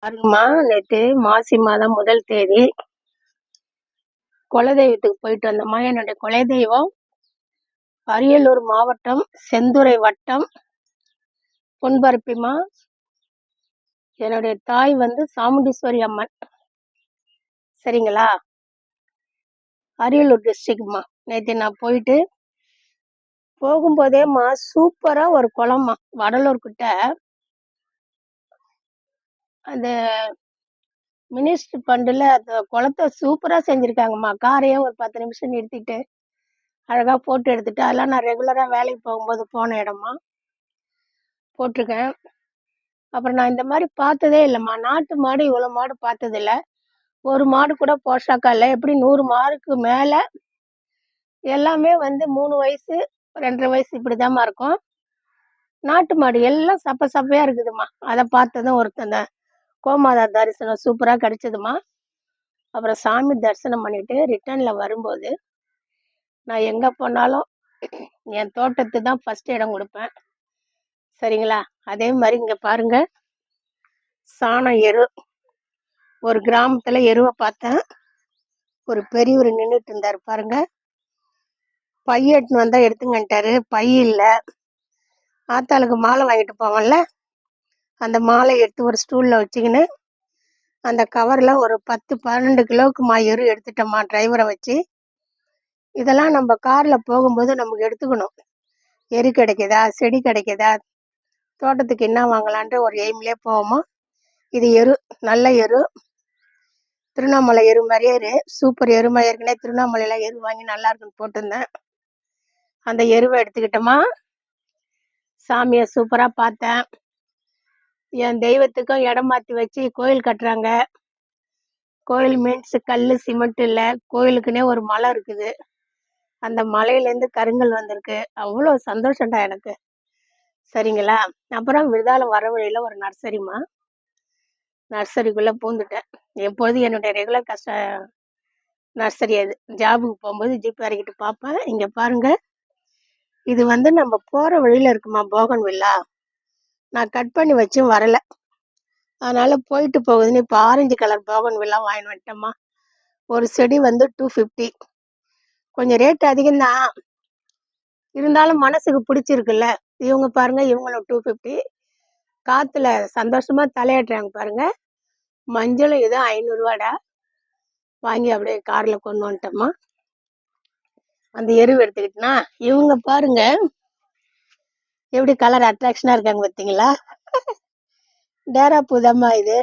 பாருங்கம்மா, நேத்து மாசி மாதம் 1 தேதி குலதெய்வத்துக்கு போயிட்டு வந்தோம்மா. என்னுடைய குலதெய்வம் அரியலூர் மாவட்டம், செந்துறை வட்டம், பொன்பரப்பிம்மா. என்னுடைய தாய் வந்து சாமுண்டீஸ்வரி அம்மன். சரிங்களா? அரியலூர் டிஸ்ட்ரிக்ட்மா. நேத்து நான் போகும்போதேம்மா சூப்பரா ஒரு குளம்மா. வடலூர் கிட்ட அந்த மினிஸ்டர் ஃபண்டுல அந்த குளத்த சூப்பரா செஞ்சிருக்காங்கம்மா. காரையே ஒரு 10 நிமிஷம் நிறுத்திட்டு அழகா ஃபோட்டோ எடுத்துட்டு, அதெல்லாம் நான் ரெகுலரா வேலைக்கு போகும்போது போன இடமா போட்டிருக்கேன். அப்புறம் நான் இந்த மாதிரி பார்த்ததே இல்லைம்மா. நாட்டு மாடு இவ்வளோ மாடு பார்த்ததில்ல. ஒரு மாடு கூட போஷாக்கா இல்லை. எப்படி 100 மாடுக்கு மேலே எல்லாமே வந்து 3 வயசு 2.5 வயசு இப்படிதாம்மா இருக்கும். நாட்டு மாடு எல்லாம் சப்ப சப்பையா இருக்குதும்மா. அதை பார்த்ததும் அந்த கோமாதா தரிசனம் சூப்பராக கிடைச்சதுமா. அப்புறம் சாமி தரிசனம் பண்ணிட்டு ரிட்டர்ன்ல வரும்போது நான் எங்கே போனாலும் என் தோட்டத்துக்கு தான் ஃபர்ஸ்ட் இடம் கொடுப்பேன். சரிங்களா? அதே மாதிரி இங்கே பாருங்க, சாணம் எரு. ஒரு கிராமத்துல எருவை பார்த்தேன். ஒரு பெரியவர் நின்றுட்டு இருந்தாரு பாருங்க. பை எடுத்துன்னு வந்தா எடுத்துங்கன்ட்டாரு. பை இல்லை. ஆத்தாளுக்கு மாலை வாங்கிட்டு போவோம்ல, அந்த மாலை எடுத்து ஒரு ஸ்டூல்ல வச்சுக்கின்னு அந்த கவர்ல ஒரு 10-12 கிலோவுக்கு எரு எடுத்துட்டோம்மா டிரைவரை வச்சு. இதெல்லாம் நம்ம கார்ல போகும்போது நமக்கு எடுத்துக்கணும். எரு கிடைக்குதா, செடி கிடைக்குதா, தோட்டத்துக்கு என்ன வாங்கலான்ட்டு ஒரு எய்ம்லேயே போவோமோ. இது எரு, நல்ல எரு, திருவண்ணாமலை எரு மாதிரியே எரு, சூப்பர் எருமை. ஏற்கனவே திருவண்ணாமலையில எரு வாங்கி நல்லா இருக்குன்னு போட்டிருந்தேன். அந்த எருவை எடுத்துக்கிட்டோமா. சாமியை சூப்பரா பார்த்தேன். என் தெய்வத்துக்கும் இடம் மாற்றி வச்சு கோயில் கட்டுறாங்க. கோயில் மீன்ஸ் கல் சிமெண்ட் இல்லை, கோயிலுக்குன்னே ஒரு மலை இருக்குது. அந்த மலையிலேருந்து கருங்கல் வந்திருக்கு. அவ்வளோ சந்தோஷம்டா எனக்கு. சரிங்களா? அப்புறம் விருதாலம் வர வழியில் ஒரு நர்சரிமா. நர்சரிக்குள்ளே பூந்துட்டேன். எப்போதும் என்னுடைய ரெகுலர் நர்சரி அது. ஜாபுக்கு போகும்போது ஜீப் இறக்கிட்டு பார்ப்பேன். இங்கே பாருங்க, இது வந்து நம்ம போகிற வழியில் இருக்குமா போகன் வில்லா. நான் கட் பண்ணி வச்சும் வரலை, அதனால போயிட்டு போகுதுன்னு இப்போ ஆரஞ்சு கலர் போகன் வில்லா வாங்கிட்டு வந்துட்டேம்மா. ஒரு செடி வந்து 250. கொஞ்சம் ரேட் அதிகம்தான், இருந்தாலும் மனசுக்கு பிடிச்சிருக்குல்ல. இவங்க பாருங்க, இவங்களும் 250. காத்துல சந்தோஷமா தலையாட்டுறாங்க பாருங்க. மஞ்சளும் இது 500 ரூபாடா. வாங்கி அப்படியே கார்ல கொண்டு வந்துட்டோம்மா. அந்த எருவு எடுத்துக்கிட்டுனா இவங்க பாருங்க எப்படி கலர் அட்ராக்ஷனா இருக்காங்க பார்த்தீங்களா? டேரா பூதம்மா. இது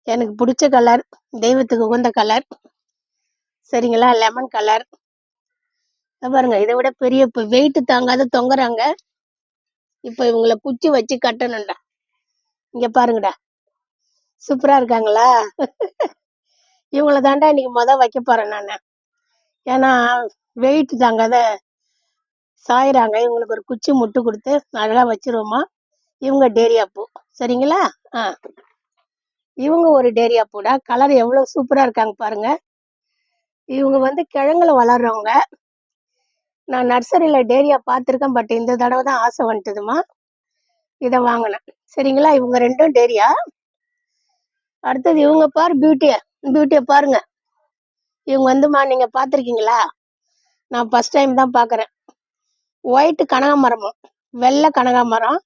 எனக்கு பிடிச்ச கலர், தெய்வத்துக்கு உகந்த கலர். சரிங்களா? Lemon colour. பாருங்க, இதை விட பெரிய வெயிட் தாங்காத தொங்குறாங்க. இப்போ இவங்களை குச்சி வச்சு கட்டணும்டா. இங்க பாருங்கடா, சூப்பரா இருக்காங்களா? இவங்கள தாண்டா இன்னைக்கு வைக்க போறேன் நான். ஏன்னா வெயிட் தாங்காத சாயிறாங்க. இவங்களுக்கு ஒரு குச்சி முட்டு கொடுத்து அழகா வச்சிருவோமா. இவங்க டேரியா பூ. சரிங்களா? இவங்க ஒரு டேரியா பூடா. கலர் எவ்வளவு சூப்பரா இருக்காங்க பாருங்க. இவங்க வந்து கிழங்குல வளர்றவங்க. நான் நர்சரியில டேரியா பார்த்துருக்கேன், பட் இந்த தடவை தான் ஆசை வந்துட்டுதுமா, இதை வாங்கினேன். சரிங்களா? இவங்க 2ம் டேரியா. அடுத்தது இவங்க பாரு, பியூட்டியை பாருங்க. இவங்க வந்துமா, நீங்க பார்த்துருக்கீங்களா? நான் ஃபர்ஸ்ட் டைம் தான் பார்க்குறேன். ஒயிட் கனகாமரமும் வெள்ளை கனகாமரம்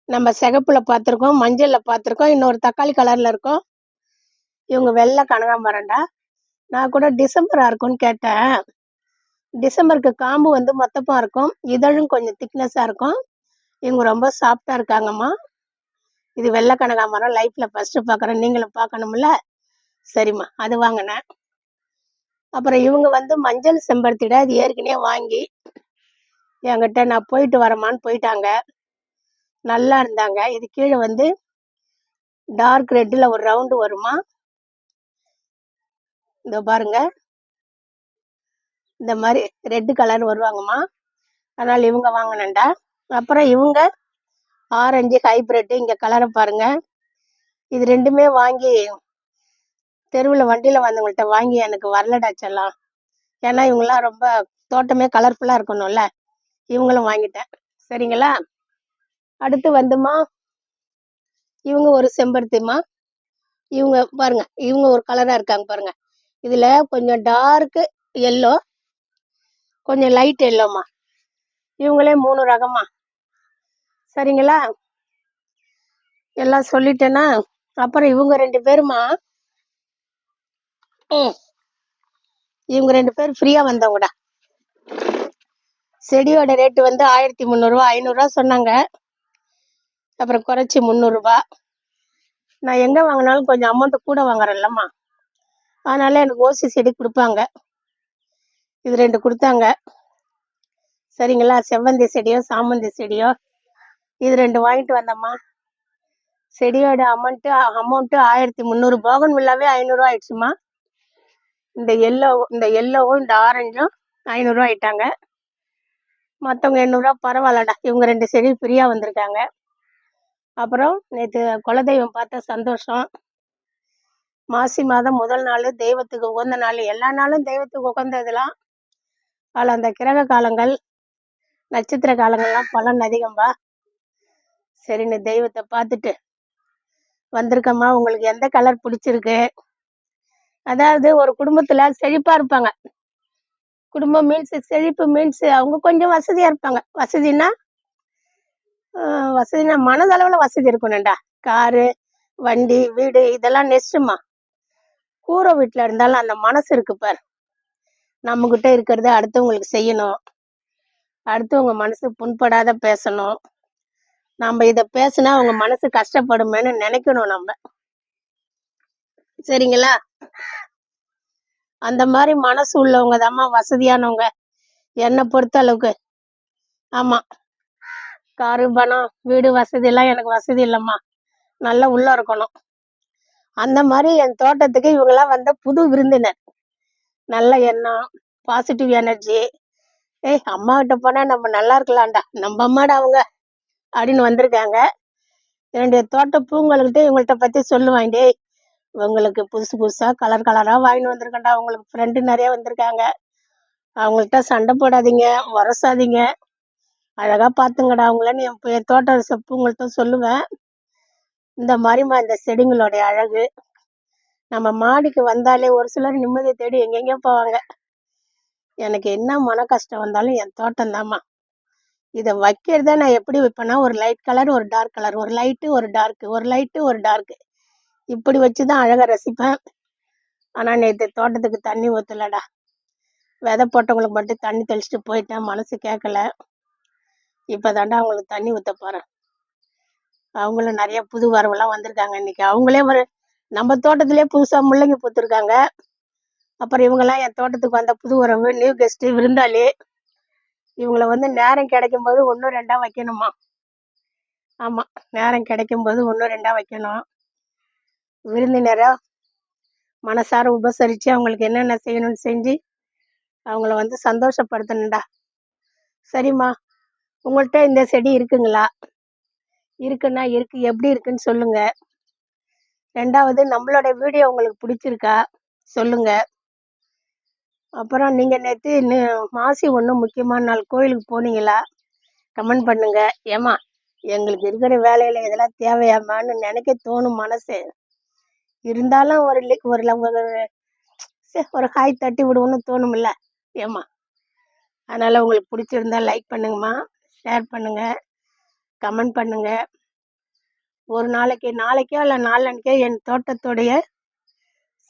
நம்ம சிகப்புல பார்த்துருக்கோம், மஞ்சள்ல பார்த்துருக்கோம், இன்னொரு தக்காளி கலர்ல இருக்கும். இவங்க வெள்ளை கனகாமரம்டா. நான் கூட டிசம்பரா இருக்கும்னு கேட்டேன். டிசம்பருக்கு காம்பு வந்து மொத்தப்பா இருக்கும், இதழும் கொஞ்சம் திக்னஸா இருக்கும். இவங்க ரொம்ப சாஃப்டா இருக்காங்கம்மா. இது வெள்ளை கனகாமரம். லைஃப்ல ஃபர்ஸ்ட் பார்க்குறேன், நீங்களும் பார்க்கணும்ல. சரிம்மா, அது வாங்கினேன். அப்புறம் இவங்க வந்து மஞ்சள் செம்பருத்திடா. இது ஏற்கனவே வாங்கி என்கிட்ட நான் போயிட்டு வரமான்னு போயிட்டாங்க. நல்லா இருந்தாங்க. இது கீழே வந்து டார்க் ரெட்ல ஒரு ரவுண்டு வருமா. இந்த பாருங்க, இந்த மாதிரி ரெட் கலர் வருவாங்கம்மா. அதனால இவங்க வாங்கினேன்டா. அப்புறம் இவங்க ஆரஞ்சு ஹைப்ரிட். இங்க கலரை பாருங்க. இது 2மே வாங்கி தெருவில் வண்டியில வந்தவங்கள்ட்ட வாங்கி எனக்கு வரலடா செல்லாம். ஏன்னா இவங்கெல்லாம் ரொம்ப தோட்டமே கலர்ஃபுல்லா இருக்கணும்ல. இவங்களும் வாங்கிட்டேன். சரிங்களா? அடுத்து வந்துமா, இவங்க ஒரு செம்பருத்திமா. இவங்க பாருங்க, இவங்க ஒரு கலரா இருக்காங்க பாருங்க. இதுல கொஞ்சம் டார்க் எல்லோ, கொஞ்சம் லைட் எல்லோமா. இவங்களே 3 ரகமா. சரிங்களா? எல்லாம் சொல்லிட்டேனா? அப்புறம் இவங்க 2 பேருமா, ம், இவங்க 2 பேரும் ஃப்ரீயா வந்தவங்கடா. செடியோட ரேட்டு வந்து 1300 ரூபா, 500 ரூபா சொன்னாங்க. அப்புறம் குறைச்சி 300 ரூபா. நான் எங்க வாங்கினாலும் கொஞ்சம் அமௌண்ட் கூட வாங்குறேன்லம்மா, அதனால எனக்கு ஓசி செடி கொடுப்பாங்க. இது 2 கொடுத்தாங்க. சரிங்களா? செவ்வந்தி செடியோ சாமந்தி செடியோ இது 2 வாங்கிட்டு வந்தம்மா. செடியோட அமௌண்ட்டு 1300. போகன் வில்லாவே 500 ரூபா ஆயிடுச்சுமா. இந்த எல்லோவும் இந்த ஆரஞ்சும் 500 ரூபா ஆயிட்டாங்க. மற்றவங்க 800 ரூபா. பரவாயில்லடா, இவங்க 2 செடி ஃப்ரீயா வந்திருக்காங்க. அப்புறம் நேற்று குலதெய்வம் பார்த்த சந்தோஷம். மாசி மாதம் முதல் நாள் தெய்வத்துக்கு உகந்த நாள். எல்லா நாளும் தெய்வத்துக்கு உகந்ததுலாம். அதில் அந்த கிரக காலங்கள் நட்சத்திர காலங்கள்லாம் பலன் அதிகம்பா. சரின்னு தெய்வத்தை பார்த்துட்டு வந்திருக்கம்மா. உங்களுக்கு எந்த கலர் பிடிச்சிருக்கு? அதாவது ஒரு குடும்பத்துல செழிப்பா இருப்பாங்க. குடும்பம் மீன்ஸ் செழிப்பு மீன்ஸ் அவங்க கொஞ்சம் வசதியா இருப்பாங்க. வசதினா மனதளவுல வசதி இருக்கணும்டா. காரு, வண்டி, வீடு இதெல்லாம் நெஸ்ட்டுமா. கூரை வீட்டுல இருந்தாலும் அந்த மனசு இருக்கு பாரு, நம்ம கிட்ட இருக்கிறத அடுத்தவங்களுக்கு செய்யணும், அடுத்தவங்க மனசு புண்படாத பேசணும். நம்ம இத பேசினா அவங்க மனசு கஷ்டப்படுமேன்னு நினைக்கணும் நம்ம. சரிங்களா? அந்த மாதிரி மனசு உள்ளவங்க தாம்மா வசதியானவங்க என்னை பொறுத்த அளவுக்கு. ஆமா, காரு, பணம், வீடு வசதி எல்லாம் எனக்கு வசதி இல்லைம்மா. நல்லா உள்ள இருக்கணும். அந்த மாதிரி என் தோட்டத்துக்கு இவங்கெல்லாம் வந்த புது விருந்தினர். நல்ல எண்ணம், பாசிட்டிவ் எனர்ஜி. அம்மா கிட்ட போனா நம்ம நல்லா இருக்கலாம்டா, நம்ம அம்மாடா அவங்க அப்படின்னு வந்திருக்காங்க. என்னுடைய தோட்ட பூங்கள்கிட்ட இவங்கள்ட்ட பத்தி சொல்லுவாங்க. டேய், உங்களுக்கு புதுசு புதுசா கலர் கலரா வாங்கிட்டு வந்திருக்கேன்டா, உங்களுக்கு ஃப்ரெண்டு நிறைய வந்திருக்காங்க, அவங்கள்ட்ட சண்டை போடாதீங்க, உரசாதீங்க, அழகா பாத்துங்கடா அவங்களன்னு என் தோட்ட பூங்கள்ட்ட சொல்லுவேன். இந்த மாதிரிமா இந்த செடிங்களுடைய அழகு. நம்ம மாடிக்கு வந்தாலே ஒரு சிலர் நிம்மதியை தேடி எங்கெங்க போவாங்க. எனக்கு என்ன மன கஷ்டம் வந்தாலும் என் தோட்டம் தாம்மா. இதை வைக்கிறத நான் எப்படி வைப்பேன்னா, ஒரு லைட் கலர், ஒரு டார்க் கலர், ஒரு லைட்டு, ஒரு டார்க்கு, ஒரு லைட்டு, ஒரு டார்க்கு, இப்படி வச்சுதான் அழகா ரசிப்பேன். ஆனா நேற்று தோட்டத்துக்கு தண்ணி ஊற்றலடா. விதை போட்டவங்களுக்கு மட்டும் தண்ணி தெளிச்சுட்டு போயிட்டேன், மனசு கேட்கல. இப்போதாண்டா அவங்களுக்கு தண்ணி ஊற்ற போறேன். அவங்களும் நிறைய புது வரவெல்லாம் வந்திருக்காங்க இன்னைக்கு. அவங்களே நம்ம தோட்டத்திலே புதுசா முள்ளங்கி பூத்துருக்காங்க. அப்புறம் இவங்கெல்லாம் என் தோட்டத்துக்கு வந்த புது உறவு, நியூ கெஸ்ட், விருந்தாளி. இவங்கள நேரம் கிடைக்கும் போது 1 2 வைக்கணுமா. ஆமா, நேரம் கிடைக்கும் போது 1 2 வைக்கணும். விருந்தினரை மனசார உபசரிச்சு அவங்களுக்கு என்னென்ன செய்யணும்னு செஞ்சு அவங்கள சந்தோஷப்படுத்தணும்டா. சரிம்மா, உங்கள்கிட்ட இந்த செடி இருக்குங்களா? இருக்குன்னா இருக்கு, எப்படி இருக்குன்னு சொல்லுங்க. 2வது, நம்மளோட வீடியோ உங்களுக்கு பிடிச்சிருக்கா சொல்லுங்க. அப்புறம் நீங்க நேற்று மாசி 1 முக்கியமான நாள் கோயிலுக்கு போனீங்களா? கமெண்ட் பண்ணுங்க. ஏமா, எங்களுக்கு இருக்கிற வேலையில இதெல்லாம் தேவையாமான்னு நினைக்க தோணும் மனசு. இருந்தாலும் ஒரு ஹாய் தட்டி விடுவோம்னு தோணும்ல ஏமா. அதனால உங்களுக்கு பிடிச்சிருந்தா லைக் பண்ணுங்கம்மா, ஷேர் பண்ணுங்க, கமெண்ட் பண்ணுங்க. ஒரு நாளைக்கோ இல்லை நாளன்னைக்கோ என் தோட்டத்துடைய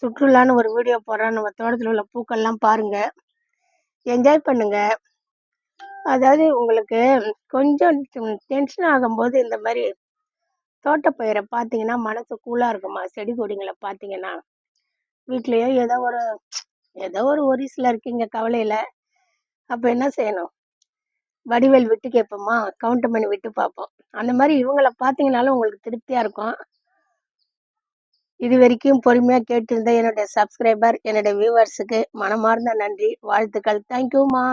சுற்றுலான்னு ஒரு வீடியோ போடுறேன். நம்ம தோட்டத்தில் உள்ள பூக்கள்லாம் பாருங்க, என்ஜாய் பண்ணுங்க. அதாவது உங்களுக்கு கொஞ்சம் டென்ஷன் ஆகும்போது இந்த மாதிரி தோட்டப்பயிரை பார்த்தீங்கன்னா மனசு கூலாக இருக்குமா. செடி கொடிங்களை பார்த்தீங்கன்னா வீட்லேயோ ஏதோ ஒரு ஒரிசில் இருக்கீங்க கவலையில். அப்போ என்ன செய்யணும்? வடிவேல் விட்டு கேட்போமா, கவுண்ட் பண்ணி விட்டு பார்ப்போம். அந்த மாதிரி இவங்களை பார்த்தீங்கன்னாலும் உங்களுக்கு திருப்தியாக இருக்கும். இது வரைக்கும் பொறுமையாக கேட்டிருந்த என்னுடைய சப்ஸ்கிரைபர், என்னுடைய வியூவர்ஸுக்கு மனமார்ந்த நன்றி, வாழ்த்துக்கள். தேங்க்யூம்மா.